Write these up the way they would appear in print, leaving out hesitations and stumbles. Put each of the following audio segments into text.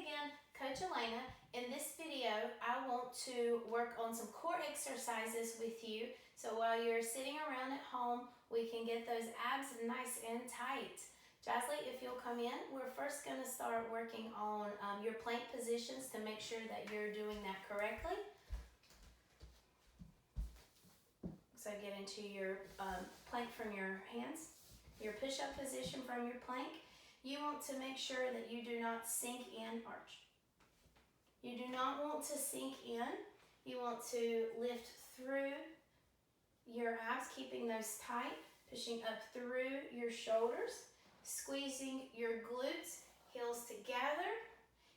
again, Coach Alaina. In this video, I want to work on some core exercises with you. So while you're sitting around at home, we can get those abs nice and tight. Jasley, if you'll come in, we're first going to start working on your plank positions to make sure that you're doing that correctly. So get into your plank from your hands, your push-up position from your plank. You want to make sure that you do not sink in, arch. You do not want to sink in. You want to lift through your abs, keeping those tight, pushing up through your shoulders, squeezing your glutes, heels together.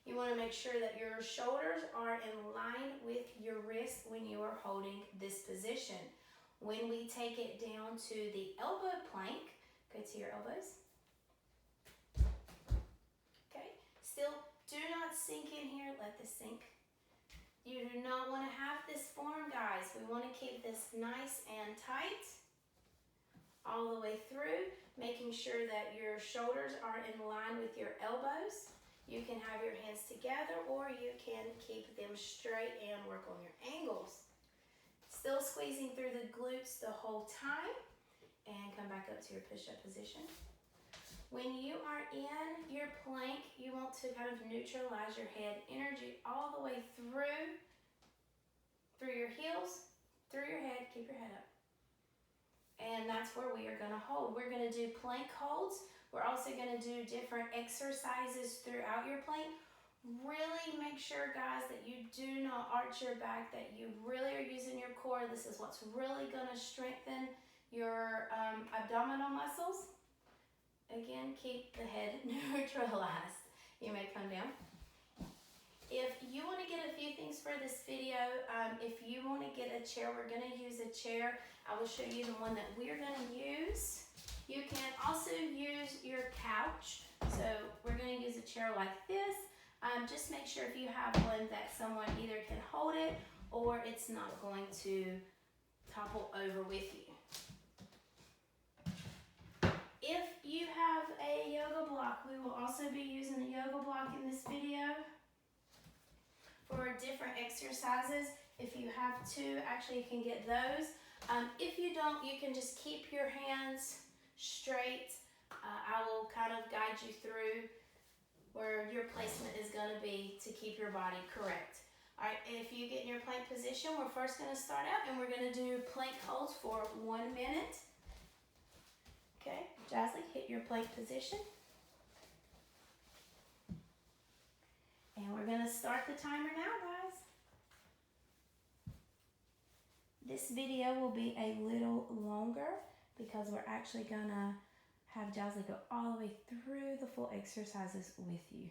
You want to make sure that your shoulders are in line with your wrists when you are holding this position. When we take it down to the elbow plank, go to your elbows. Okay, still do not sink in here, let this sink. You do not want to have this form, guys. We want to keep this nice and tight all the way through, making sure that your shoulders are in line with your elbows. You can have your hands together or you can keep them straight and work on your angles. Still squeezing through the glutes the whole time, and come back up to your push-up position. When you are in your plank, you want to kind of neutralize your head energy all the way through your heels, through your head, keep your head up. And that's where we are going to hold. We're going to do plank holds. We're also going to do different exercises throughout your plank. Really make sure, guys, that you do not arch your back, that you really are using your core. This is what's really going to strengthen your abdominal muscles. Again, keep the head neutralized. You may come down. If you want to get a few things for this video, if you want to get a chair, we're going to use a chair. I will show you the one that we're going to use. You can also use your couch. So we're going to use a chair like this. Just make sure if you have one that someone either can hold it or it's not going to topple over with you. If you have a yoga block, we will also be using a yoga block in this video for different exercises. If you have two, actually you can get those. If you don't, you can just keep your hands straight. I will kind of guide you through where your placement is going to be to keep your body correct. All right, if you get in your plank position, we're first going to start out and we're going to do plank holds for 1 minute. Okay, Jasley, hit your plank position. And we're going to start the timer now, guys. This video will be a little longer because we're actually going to have Jasley go all the way through the full exercises with you.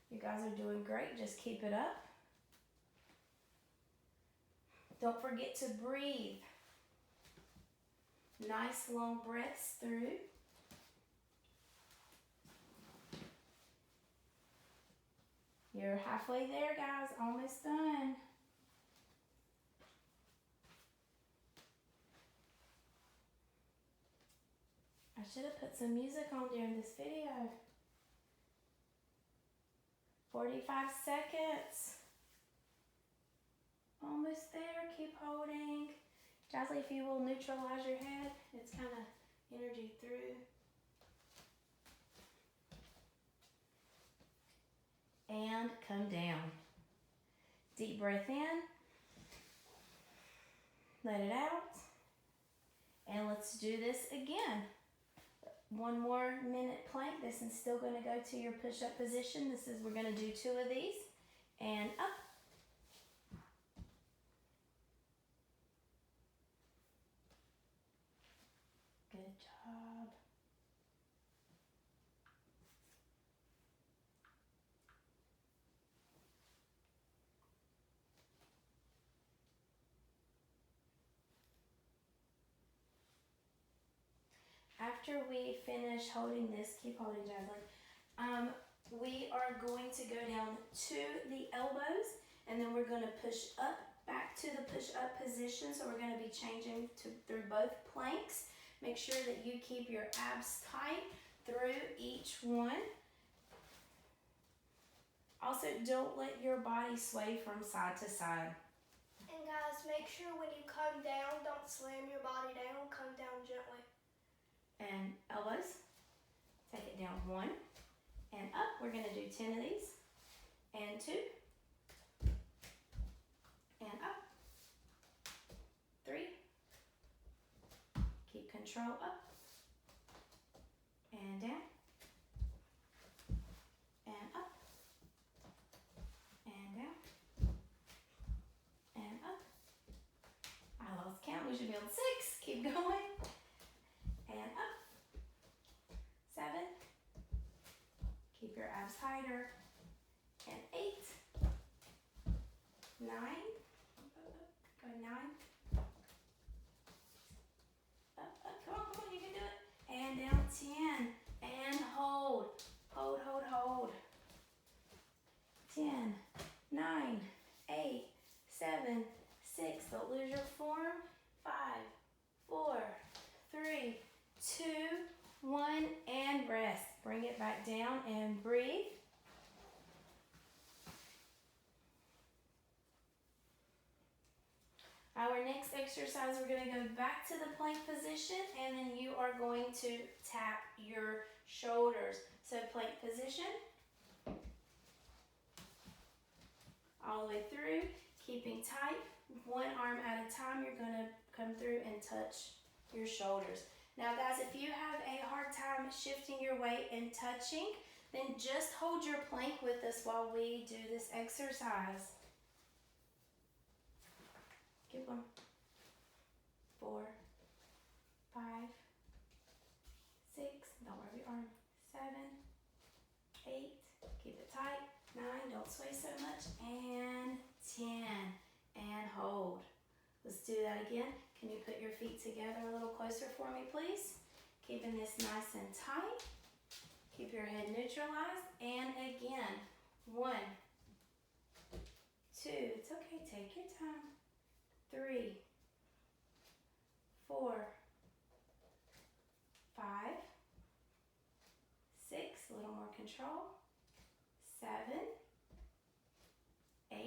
You guys are doing great. Just keep it up. Don't forget to breathe. Nice long breaths through. You're halfway there, guys. Almost done. I should have put some music on during this video. 45 seconds. Almost there. Keep holding. Jasley, if you will neutralize your head, it's kind of energy through. And come down. Deep breath in. Let it out. And let's do this again. 1 more minute plank. This is still going to go to your push-up position. We're going to do 2 of these. And up. Good job. After we finish holding this, keep holding, Jasley. We are going to go down to the elbows, and then we're going to push up, back to the push-up position. So we're going to be changing through both planks. Make sure that you keep your abs tight through each one. also don't let your body sway from side to side. And guys, make sure when you come down, don't slam your body down, come down gently. And elbows, take it down 1 and up. We're gonna do 10 of these. And 2 and up. 3, keep control, up and down and up and down and up. I lost count, we should be on 6, keep going and up. 7, keep your abs tighter, and 8, 9, go 9, up, come on, you can do it, and down 10, and hold, 10, 9, 8, 7, 6, don't lose your form, 5, 4, 3, 2, 1, and rest. Bring it back down and breathe. Our next exercise, we're going to go back to the plank position, and then you are going to tap your shoulders. So plank position, all the way through, keeping tight. 1 arm at a time, you're going to come through and touch your shoulders. Now guys, if you have a hard time shifting your weight and touching, then just hold your plank with us while we do this exercise. Keep going. 4, 5, 6, don't worry your arm. 7, 8, keep it tight. 9, don't sway so much. And 10, and hold. Let's do that again. Can you put your feet together a little closer for me, please? Keeping this nice and tight. Keep your head neutralized. And again, 1, 2, it's okay, take your time. 3, 4, 5, 6, a little more control. 7, 8,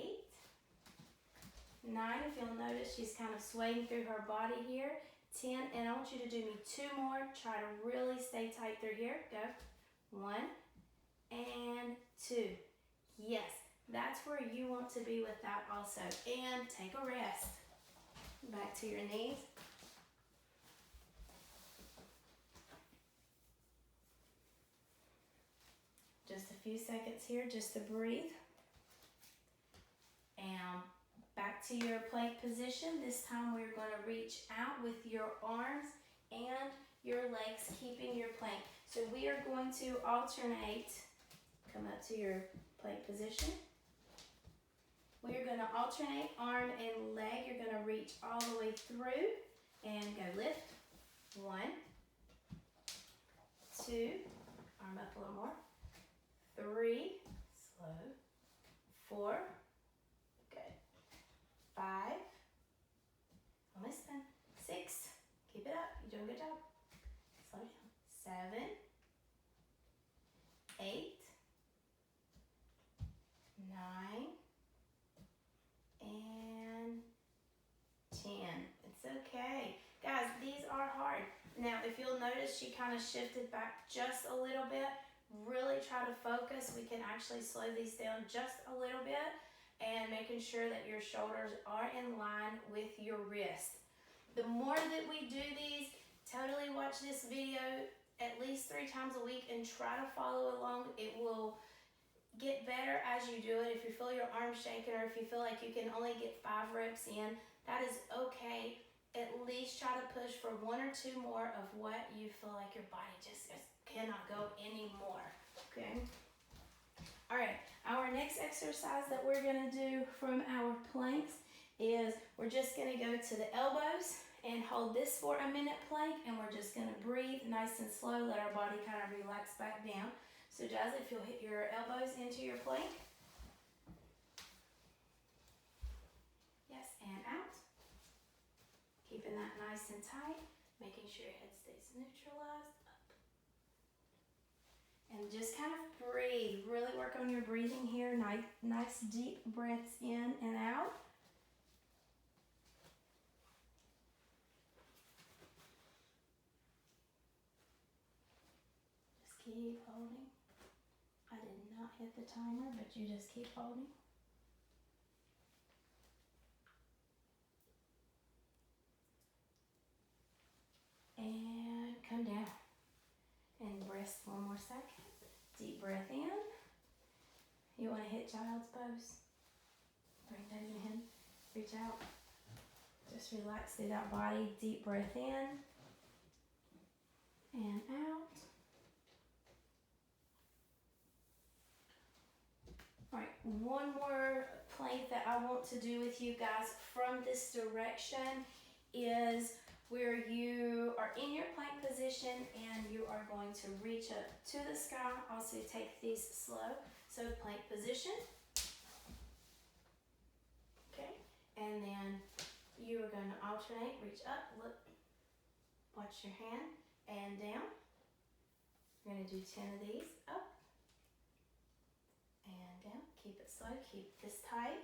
9, if you'll notice, she's kind of swaying through her body here. 10, and I want you to do me 2 more. Try to really stay tight through here. Go. 1 and 2. Yes, that's where you want to be with that also. And take a rest. Back to your knees. Just a few seconds here just to breathe. And back to your plank position. This time we're going to reach out with your arms and your legs, keeping your plank. So we are going to alternate. Come up to your plank position. We are going to alternate arm and leg. You're going to reach all the way through and go lift. 1, 2, arm up a little more. 3, slow. 4, good. 5, almost done. 6, keep it up. You're doing a good job. Slow down. 7, 8, 9, and 10. It's okay. Guys, these are hard. Now, if you'll notice, she kind of shifted back just a little bit. Really try to focus. We can actually slow these down just a little bit, and making sure that your shoulders are in line with your wrist. The more that we do these, totally watch this video at least 3 times a week and try to follow along. It will get better as you do it. If you feel your arms shaking, or if you feel like you can only get 5 reps in, that is okay. At least try to push for 1 or 2 more of what you feel like your body just cannot go anymore. Okay. All right. Our next exercise that we're going to do from our planks is we're just going to go to the elbows and hold this for a minute plank, and we're just going to breathe nice and slow. Let our body kind of relax back down. So Jazzy, if you'll hit your elbows into your plank. Yes, and out. Keeping that nice and tight, making sure your head stays neutralized. Up. And just kind of breathe. Really work work on your breathing here. Nice deep breaths in and out. Just keep holding. I did not hit the timer, but you just keep holding. And come down. And rest one more second. Deep breath in. You want to hit child's pose. Bring David in. Reach out. Just relax through that body. Deep breath in. And out. Alright, one more plank that I want to do with you guys from this direction is where you are in your plank position and you are going to reach up to the sky. Also take these slow. So plank position. Okay, and then you are going to alternate, reach up, look, watch your hand, and down. We're going to do 10 of these, up, and down. Keep it slow, keep this tight.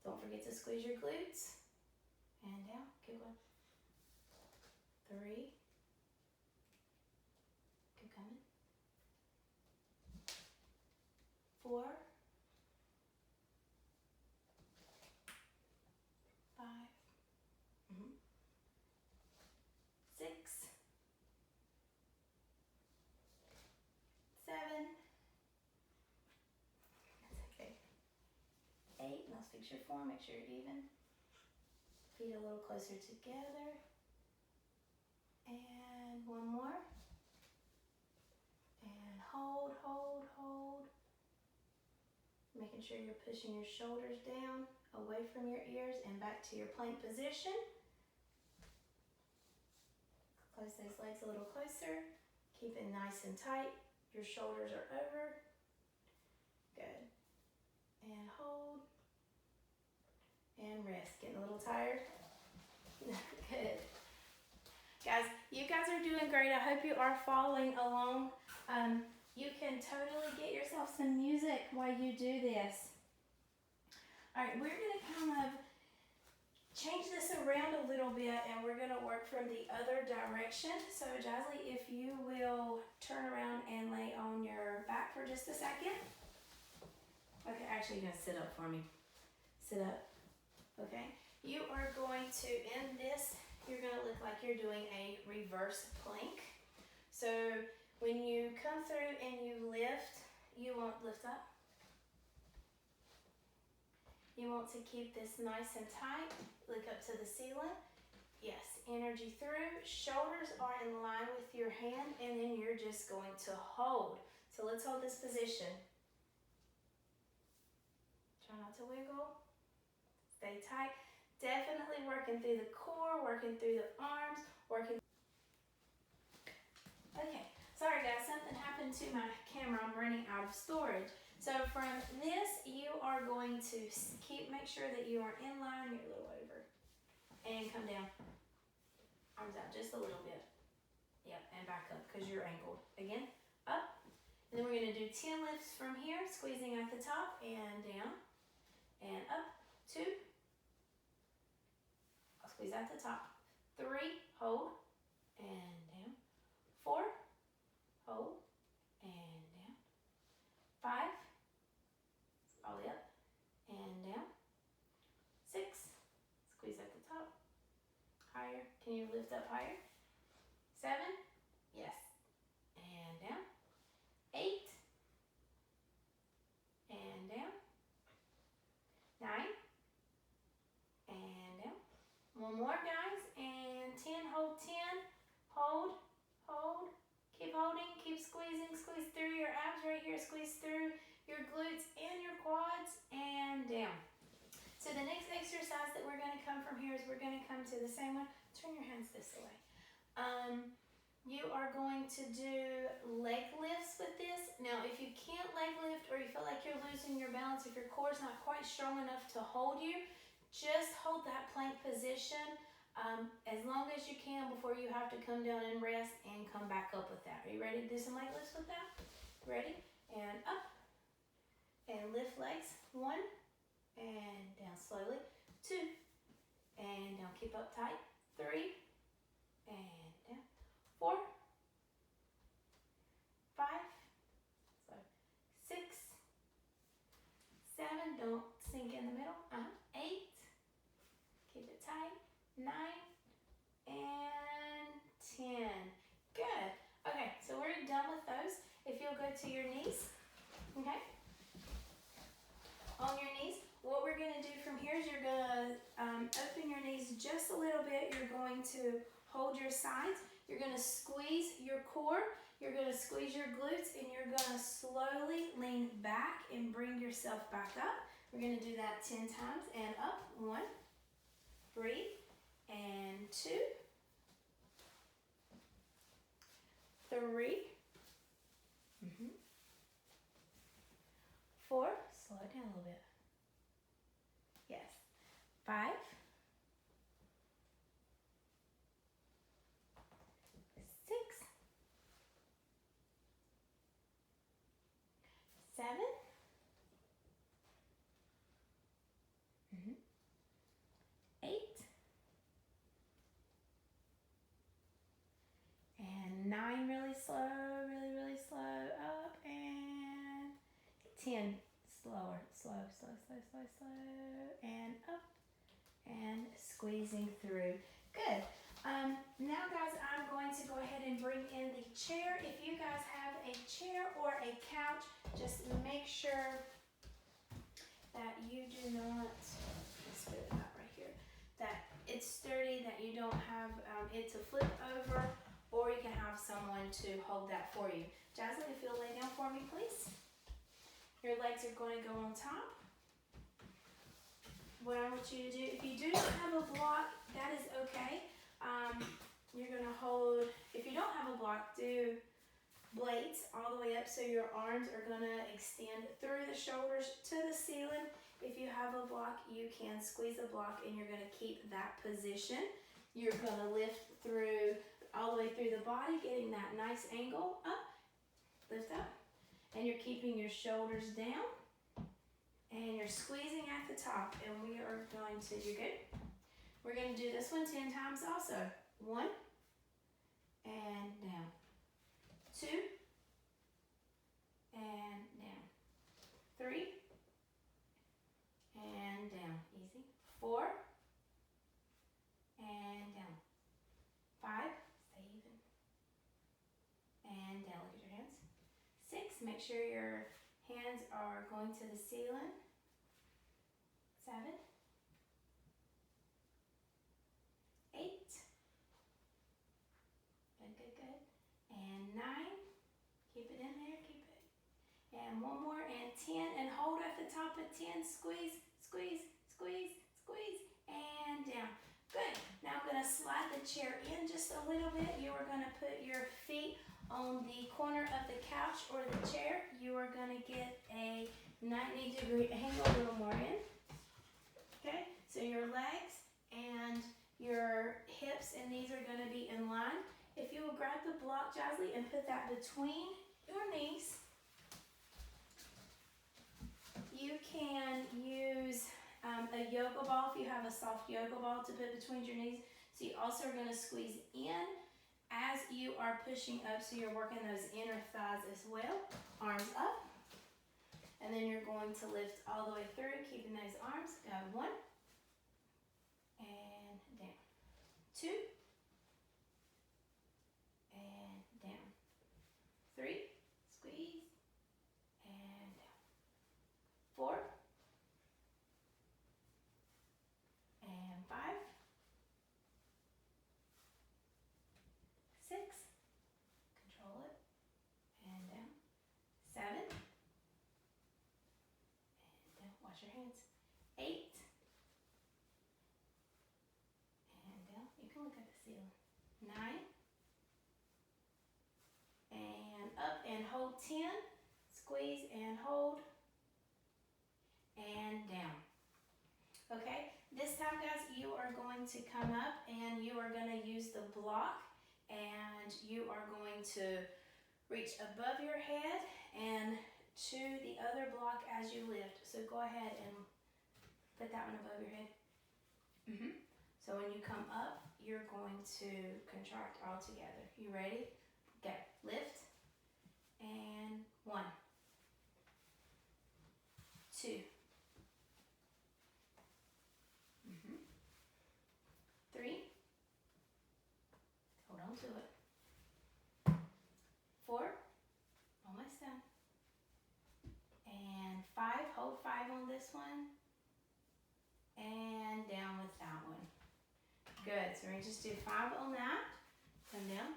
Don't forget to squeeze your glutes. And down, keep going. 3. Keep coming. 4. 5. 6. 7. That's okay. 8. Now fix your form, make sure you're even. Feet a little closer together. And one more. And hold, hold, hold. Making sure you're pushing your shoulders down, away from your ears, and back to your plank position. Close those legs a little closer. Keep it nice and tight. Your shoulders are over. Good. And hold. And rest. Getting a little tired? Good. Guys, you guys are doing great. I hope you are following along. You can totally get yourself some music while you do this. Alright, we're going to kind of change this around a little bit and we're going to work from the other direction. So Jazzy, if you will turn around and lay on your back for just a second. Okay, actually you're going to sit up for me. Sit up. Okay. You are going to, in this, you're going to look like you're doing a reverse plank. So when you come through and you lift, you won't lift up. You want to keep this nice and tight. Look up to the ceiling. Yes, energy through. Shoulders are in line with your hand and then you're just going to hold. So let's hold this position. Try not to wiggle. Stay tight. Definitely working through the core, working through the arms, working. Okay, sorry guys, something happened to my camera. I'm running out of storage. So from this, you are going to make sure that you are in line. You're a little over. And come down. Arms out just a little bit. Yep, and back up because you're angled. Again, up. And then we're going to do 10 lifts from here, squeezing at the top and down. And up, 2. I'll squeeze at the top. 3, hold, and down. 4, hold, and down. 5, all the way up, and down. 6, squeeze at the top. Higher, can you lift up higher? 7, yes, and down. 8, and down. 9, and down. One more guys, and 10, hold 10, hold, hold, keep holding, keep squeezing, squeeze through your abs right here, squeeze through your glutes and your quads, and down. So the next exercise that we're going to come from here is we're going to come to the same one. Turn your hands this way. You are going to do leg lifts with this. Now, if you can't leg lift or you feel like you're losing your balance, if your core is not quite strong enough to hold you, just hold that plank position as long as you can before you have to come down and rest and come back up with that. Are you ready to do some leg lifts with that? Ready? and up. And lift legs, 1, and down slowly, 2, and down, keep up tight, 3, and down, 4, 5, so 6, 7, don't sink in the middle, 8, keep it tight, 9, and 10. Good. Okay, so we're done with those. If you'll go to your knees, okay? On your knees, what we're going to do from here is you're going to open your knees just a little bit. You're going to hold your sides. You're going to squeeze your core. You're going to squeeze your glutes, and you're going to slowly lean back and bring yourself back up. We're going to do that 10 times. And up, 1, breathe, and 2, 3, 4, slow it down a little bit. Yes. 5, 6, 7, 8, and 9, really slow, really slow, up, and 10, slower, slow, and up, and squeezing through. Good. Now guys, I'm going to go ahead and bring in the chair. If you guys have a chair or a couch, just make sure that you do not, let's put it out right here, that it's sturdy, that you don't have it to flip over, or you can have someone to hold that for you. Jasmine, if you'll lay down for me, please. Your legs are going to go on top. What I want you to do, if you do not have a block, that is okay. You're going to hold, if you don't have a block, do blades all the way up so your arms are going to extend through the shoulders to the ceiling. If you have a block, you can squeeze the block and you're going to keep that position. You're going to lift through, all the way through the body, getting that nice angle up, lift up, and you're keeping your shoulders down. And you're squeezing at the top, and we are going to, you're good? We're going to do this one 10 times also. 1, and down. 2, and down. 3, and down. Easy. 4, and down. 5, stay even. And down, look at your hands. 6, make sure your hands are going to the ceiling. 7, 8, good. And 9, keep it in there, keep it. And 1 more, and 10, and hold at the top at 10, squeeze, and down. Good. Now I'm going to slide the chair in just a little bit. You are going to put your feet on the corner of the couch or the chair. You are going to get a 90-degree angle, a little more in. Okay, so your legs and your hips and knees are going to be in line. If you will grab the block, Josley, and put that between your knees. You can use a yoga ball if you have a soft yoga ball to put between your knees. So you also are going to squeeze in as you are pushing up, so you're working those inner thighs as well. Arms up. And then you're going to lift all the way through, keeping those arms. Go 1, and down. 2, and down. 3, squeeze, and down. 4, and 5, 6, control it, and down. 7, wash your hands. 8, and down. You can look at the ceiling. 9, and up, and hold 10. Squeeze and hold, and down. Okay, this time, guys, you are going to come up and you are going to use the block, and you are going to reach above your head and block as you lift. So go ahead and put that one above your head. So when you come up, you're going to contract all together. You ready? Go. Lift. And 1, 2. 3. Hold on to it. 4. Almost done. And 5. Hold 5 on this one. And down with that one. Good. So we're going to just do 5 on that. Come down.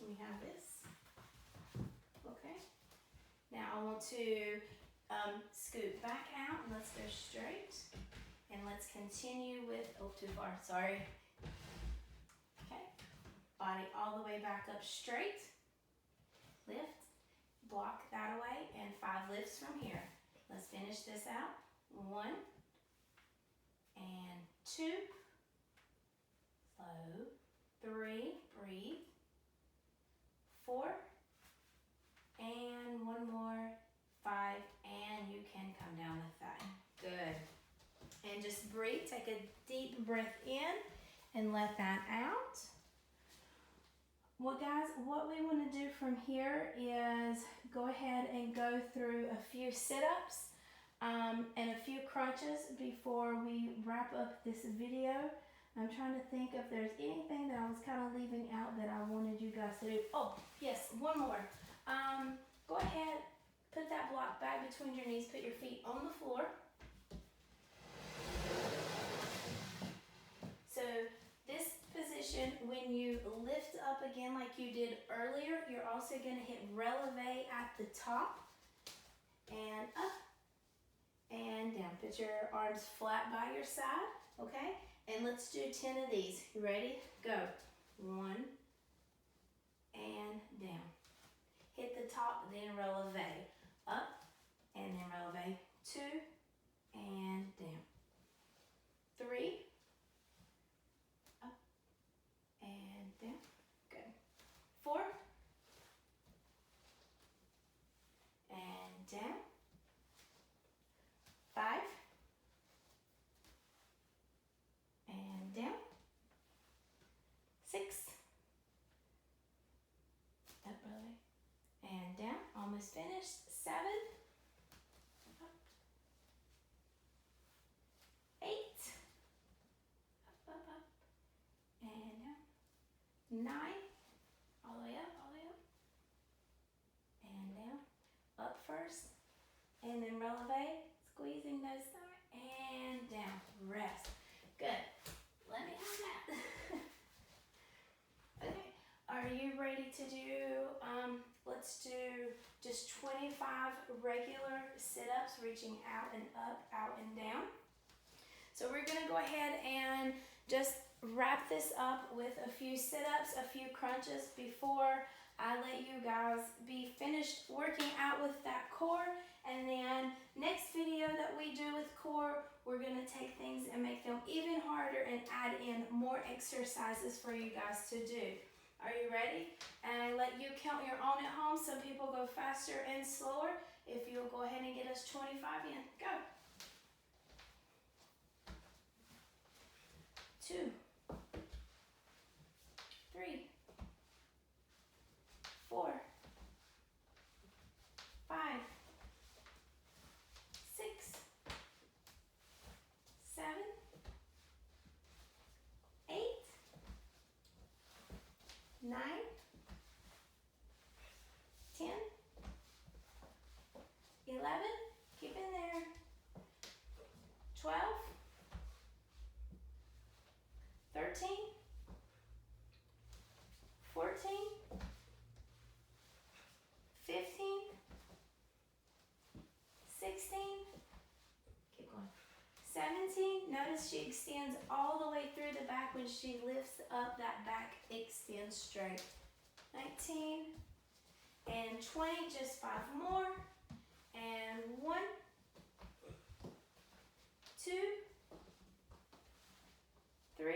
We have this. Okay. Now I want to scoot back out and let's go straight. And let's continue with, oh, too far, sorry. Okay. Body all the way back up straight. Lift. Block that away. And 5 lifts from here. Let's finish this out. 1. And 2. Slow. 3. Breathe. 4. And 1 more. 5. And you can come down with that. Good. And just breathe. Take a deep breath in and let that out. Well, guys, what we want to do from here is go ahead and go through a few sit-ups and a few crunches before we wrap up this video. I'm trying to think if there's anything that I was kind of leaving out that I wanted you guys to do. Oh, yes, one more. Go ahead, put that block back between your knees, put your feet on the floor. So this position, when you lift up again like you did earlier, you're also going to hit releve at the top and up and down. Put your arms flat by your side, okay? And let's do 10 of these. You ready? Go. 1 and down. Hit the top, then releve. Up and then releve. 2 and down. 3. Up and down. Good. 4 and down. 5 and down. 6 up, really, and down. Almost finished. 7 up. 8 up, up, up, and down. 9 all the way up, all the way up, and down. Up first, and then releve. Squeezing those thighs and down. Rest. Good. Let me have that. Okay. Are you ready to do, let's do just 25 regular sit-ups, reaching out and up, out and down. So we're going to go ahead and just wrap this up with a few sit-ups, a few crunches before I let you guys be finished working out with that core. And then next video that we do with core, we're going to take things and make them even harder and add in more exercises for you guys to do. Are you ready? And I let you count your own at home. Some people go faster and slower. If you'll go ahead and get us 25 in. Go. 2, 3, 4, 5, 6, 7, 8, 9, 10, 11, keep in there, 12, 13, 14, 15, 16, keep going, 17, notice she extends all the way through the back when she lifts up, that back extends straight. 19 and 20, just 5 more, and 1, 2, 3,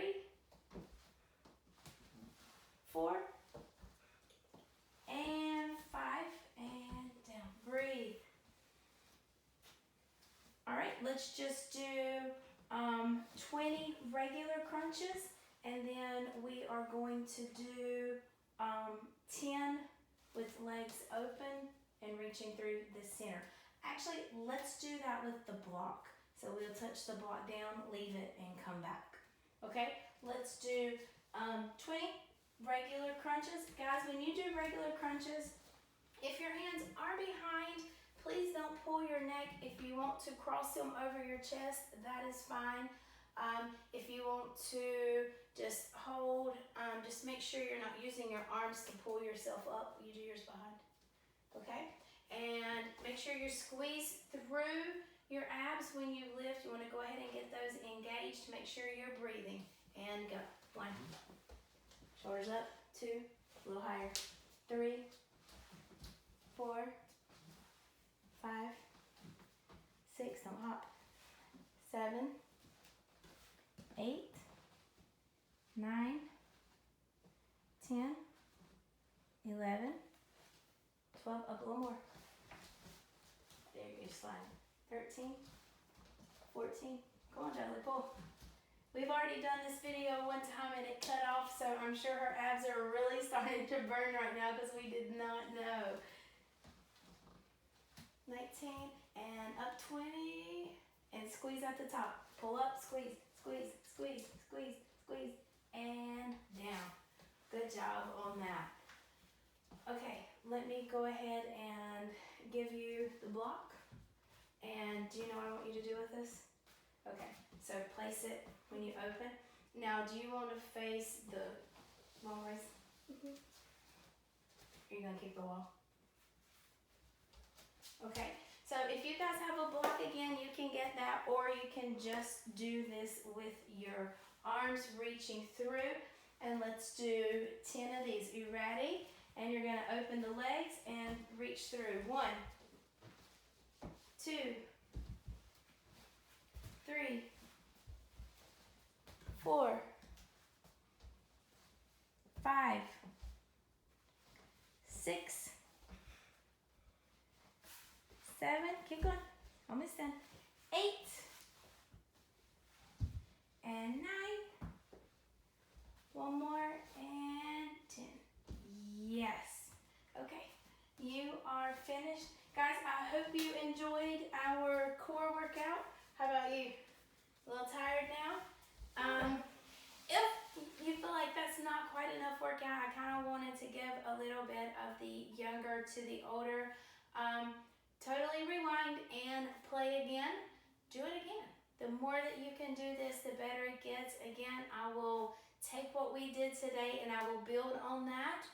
4, and 5, and down. Breathe. let's just do 20 regular crunches, and then we are going to do 10 with legs open and reaching through the center. Actually, let's do that with the block. So we'll touch the block down, leave it, and come back. Okay, let's do 20 regular crunches. Guys, when you do regular crunches, if your hands are behind, please don't pull your neck. If you want to cross them over your chest, that is fine. If you want to just hold, just make sure you're not using your arms to pull yourself up. You do yours behind, okay? And make sure you squeeze through your abs when you lift. You want to go ahead and get those engaged. Make sure you're breathing. And go. 1. Shoulders up. 2. A little higher. 3. 4. 5. 6. Don't hop. 7. 8. 9. 10. 11. 12. Up a little more. There you go. Slide. 13. 14. Come on, Jelly, pull. We've already done this video one time and it cut off, so I'm sure her abs are really starting to burn right now because we did not know. 19 and up 20 and squeeze at the top. Pull up, squeeze, squeeze, squeeze, squeeze, squeeze, and down. Good job on that. Okay, let me go ahead and give you the block. And do you know what I want you to do with this? Okay, so place it when you open. Now, do you want to face the long ways? Mm-hmm. You're going to keep the wall. Okay, so if you guys have a block again, you can get that, or you can just do this with your arms reaching through. And let's do 10 of these. You ready? And you're going to open the legs and reach through. 1, 2, 3, 4, 5, 6, 7, keep going, almost done, 8, and 9, one more, and 10. Yes. Okay, you are finished. Guys, I hope you enjoyed our core workout. How about you? A little tired now? If you feel like that's not quite enough workout, I kind of wanted to give a little bit of the younger to the older. Totally rewind and play again. Do it again. The more that you can do this, the better it gets. Again, I will take what we did today and I will build on that